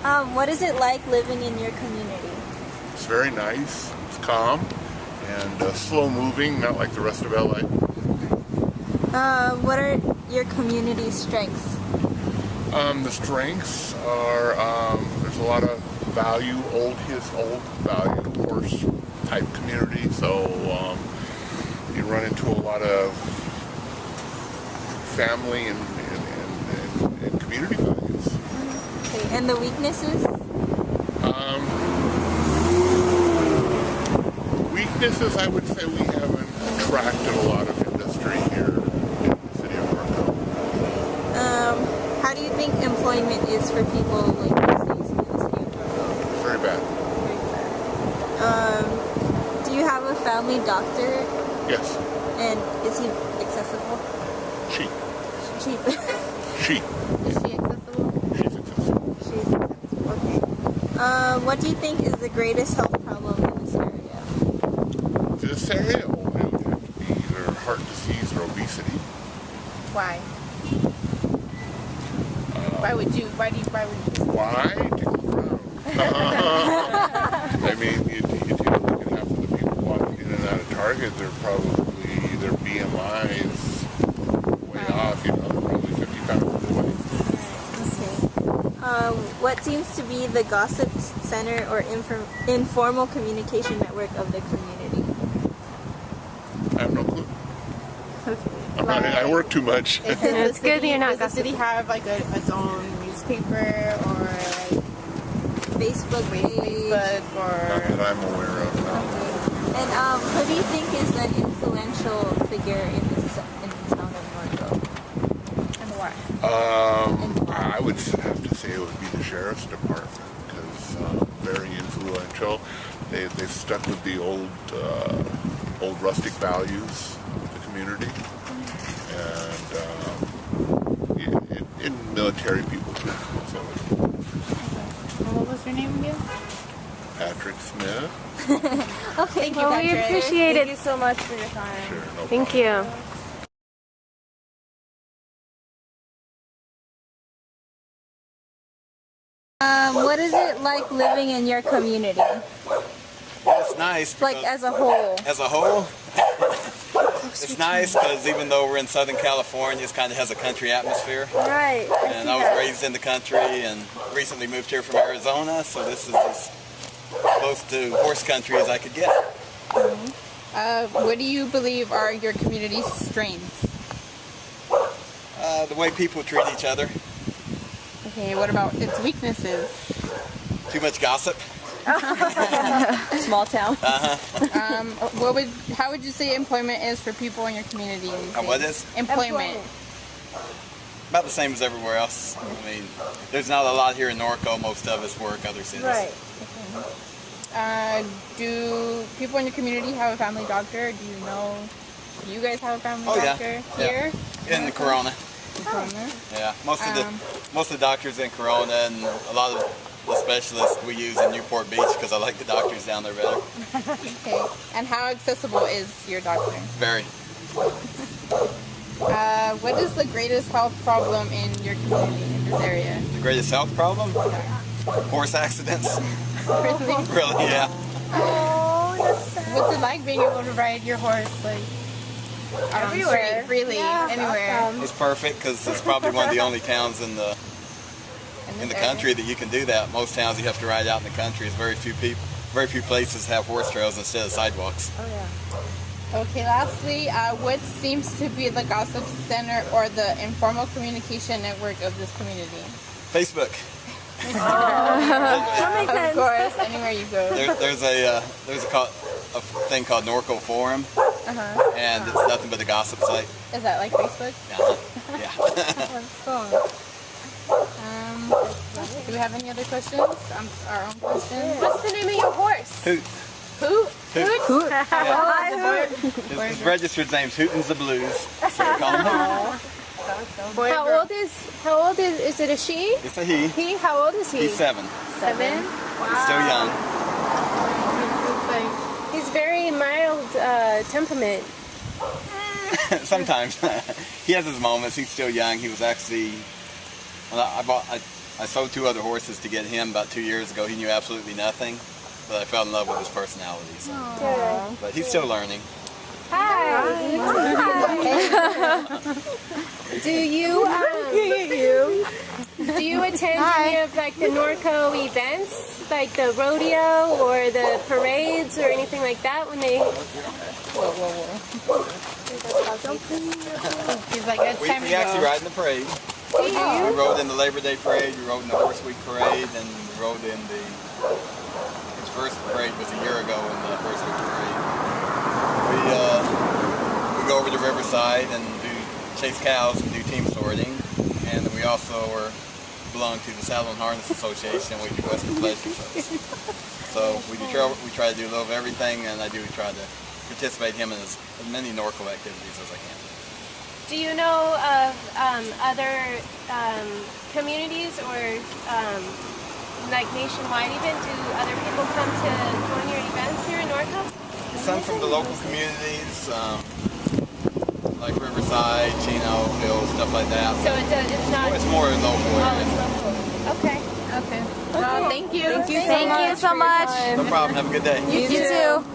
What is it like living in your community? It's very nice. It's calm and slow moving, not like the rest of LA. What are your community strengths? The strengths are there's a lot of value, old value horse type community. So you run into a lot of family and community values. Okay, and the weaknesses? Weaknesses, I would say we haven't attracted a lot of industry here in the city of Norco. How do you think employment is for people like these days in the city of Norco? Very bad. Do you have a family doctor? Yes. And is he accessible? She. Cheap. She. Is she accessible? She's accessible. She's accessible. Okay. What do you think is the greatest health problem in this area? This area, it would have to be either heart disease or obesity. Why? Why would you? Why? Take a look around. I mean, you take a look at half of the people walking in and out of Target, they're probably, their BMIs way off, they're probably 50 pounds overweight. Okay. What seems to be the gossip center or informal communication network of the community? I have no clue. Okay. I work too much. It's good that you're not Does the city have like its own newspaper or like Facebook page? Facebook Not or? that I'm aware of, no. And who do you think is an influential figure in the town of Norco? And why? I would have to say it would be the sheriff's department because very influential. They've stuck with the old rustic values of the community, and in military people too. So, What was your name again? Patrick Smith. Okay. Thank you, Well, Patrick. we appreciate Thank it. you so much for your time. Sure, no Thank problem. you. What is it like living in your community? It's nice. Like as a whole? As a whole, it's nice because even though we're in Southern California, it kind of has a country atmosphere. Right. And I was raised in the country and recently moved here from Arizona, so this is as close to horse country as I could get. What do you believe are your community's strengths? The way people treat each other, Okay, what about its weaknesses? too much gossip. Small town. How would you say employment is for people in your community? What is? Employment. About the same as everywhere else. I mean, there's not a lot here in Norco. Most of us work other cities. Right. Do people in your community have a family doctor? Do you know? Do you guys have a family Oh, yeah. doctor Yeah. here? In the Corona. Corona? Yeah, most of the doctors in Corona and a lot of the specialists we use in Newport Beach because I like the doctors down there better. Okay. And how accessible is your doctor? Very. What is the greatest health problem in your community in this area? The greatest health problem? Horse accidents. Really? Really, yeah. What's it like being able to ride your horse like on the street, freely, anywhere? It's perfect because it's probably one of the only towns in the country that you can do that. Most towns you have to ride out in the country. Very few places have horse trails instead of sidewalks. Oh yeah. Okay, lastly, what seems to be the gossip center or the informal communication network of this community? Facebook. That makes Of sense. course, anywhere you go. There's a thing called Norco Forum, and it's nothing but a gossip site. Is that like Facebook? Yeah. Do we have any other questions? Our own questions? What's the name of your horse? Hoot. Hoot? Hoot. Hi, His registered name's Hootin's the Blues. So we call him Hoot. How old is it a she? It's a he. He? How old is he? He's 7. 7? He's still young. He's very mild temperament. Sometimes. He has his moments. He's still young. He was actually, when I I sold 2 other horses to get him about 2 years ago. He knew absolutely nothing, but I fell in love with his personality. So. Good. But he's still learning. Hi. Do you do you attend any of like the Norco events, like the rodeo or the parades or anything like that when they? He's like, it's time We to actually go. ride in the parade. We rode in the Labor Day parade, we rode in the Horse Week parade, and we rode in the, his first parade was a year ago in the Horse Week parade. We go over to Riverside and do chase cows and do team sorting, and we also belong to the Saddle and Harness Association. We do Western Pleasure Shows. So we try to do a little of everything, and I do try to participate in as many Norco activities as I can. Do you know of other communities or like nationwide even? Do other people come to join your events here in Norco? Some from the local communities, like Riverside, Chino, Hill, stuff like that. So it's not. It's more local. Oh, it's local. Okay. Okay. Well, thank you. Thank you so much. No problem. Have a good day. You too.